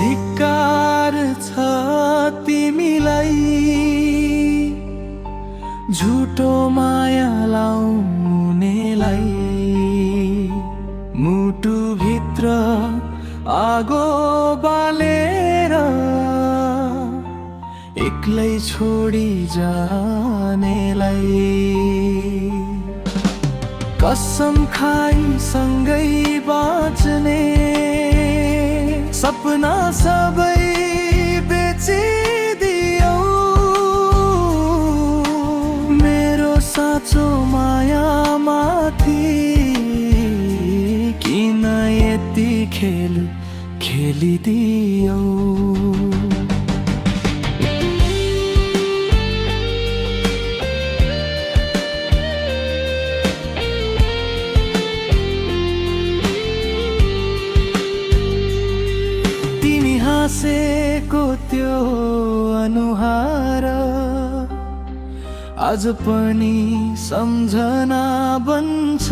धिक्कार छ तिमीलाई झुटो माया लाउनेलाई मुटु भित्र आगो बालेर एक्लै छोडी जानेलाई कसम खाई सँगै बाँच्ने सपना सबै बेचिदियौ मेरो साँचो माया माथि किन यति खेल खेलिदियौ हाँसेको त्यो अनुहार आज पनि सम्झना बन्छ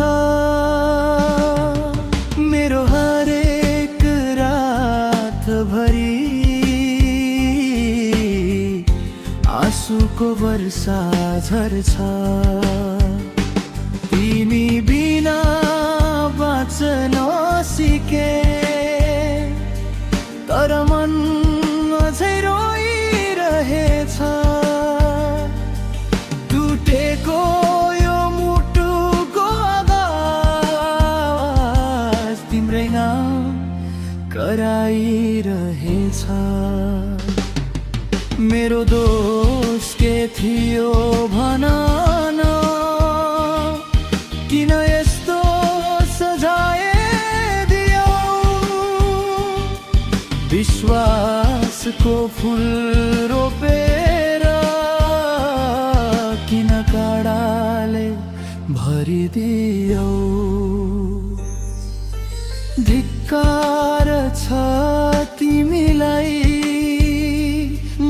मेरो हरेक रातभरि आँसुको वर्षा झर्छ तिमी बिना बाँच्न सिके तर मन अझै रोइरहेछ टुटेको यो मुटुको आवाज तिम्रै नाम कराइरहेछ मेरो दोष के थियो भन न किन यस्तो सजाय विश्वासको फूल रोपेर किन काँडाले भरिदियौ धिक्कार छ तिमीलाई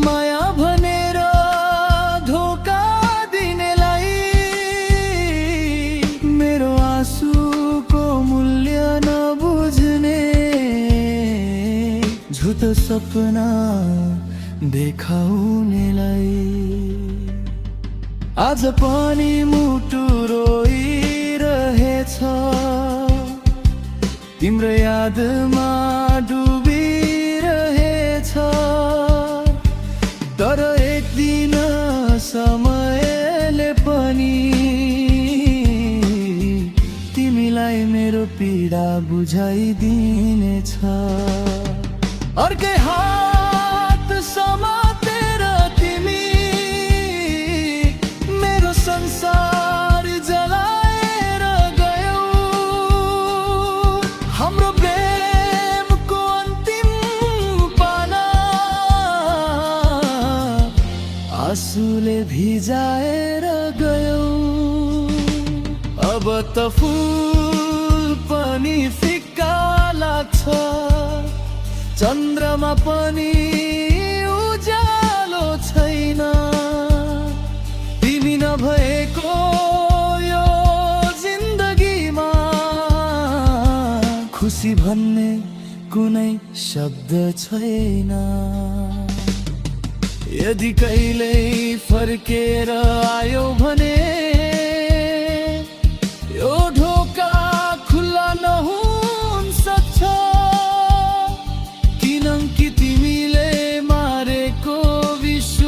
माया भनेर धोका दिनेलाई मेरो आँसुको मूल्य नबुझ्ने झुटो सपना देखाउनेलाई आज पनि मुटु रोइरहेछ तिम्रो यादमा डुबिरहेछ तर एक दिन समयले पनि तिमीलाई मेरो पीडा बुझाइदिनेछ अर्कै हात समातेर तिमी मेरो संसार जलाएर गयौ हाम्रो प्रेमको अन्तिम पाना आँसुले भिजाएर गयौ अब त फुल पनि फिक्का लाग्छ चन्द्रमा पनि उज्यालो छैन तिमी नभएको यो जिन्दगीमा खुसी भन्ने कुनै शब्द छैन यदि कहिल्यै फर्केर आयो भने यो ढोका खुल्ला नहुन सक्छ कि तिमीले मारेको विश्वास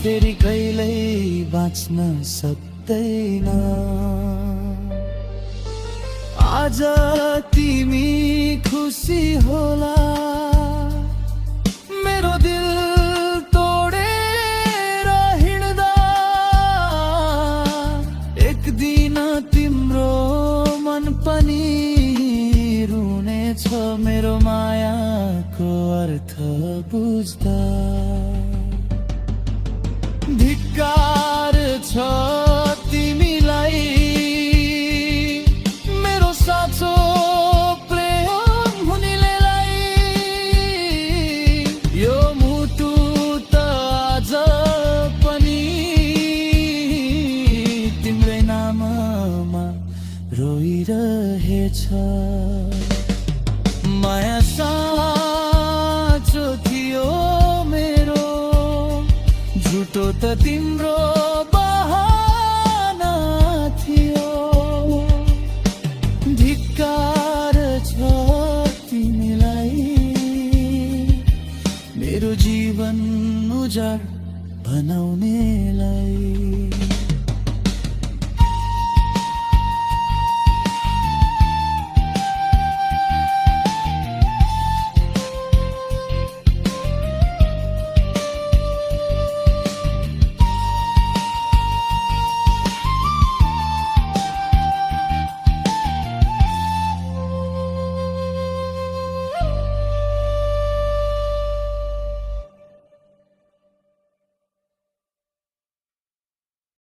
फेरि कहिल्यै बाँच्न सक्दैन आज तिमी खुसी होला मेरो दिल तोडेर हिँड्दा एक दिन तिम्रो मन पनि छ मेरो मायाको अर्थ बुझ्दा धिक्कार छ तिमीलाई मेरो साँचो प्रेम हुनेलाई यो मुटु त आज पनि तिम्रै नाममा रोइरहेछ माया मेरो जीवन उजाड बनाउनेलाई।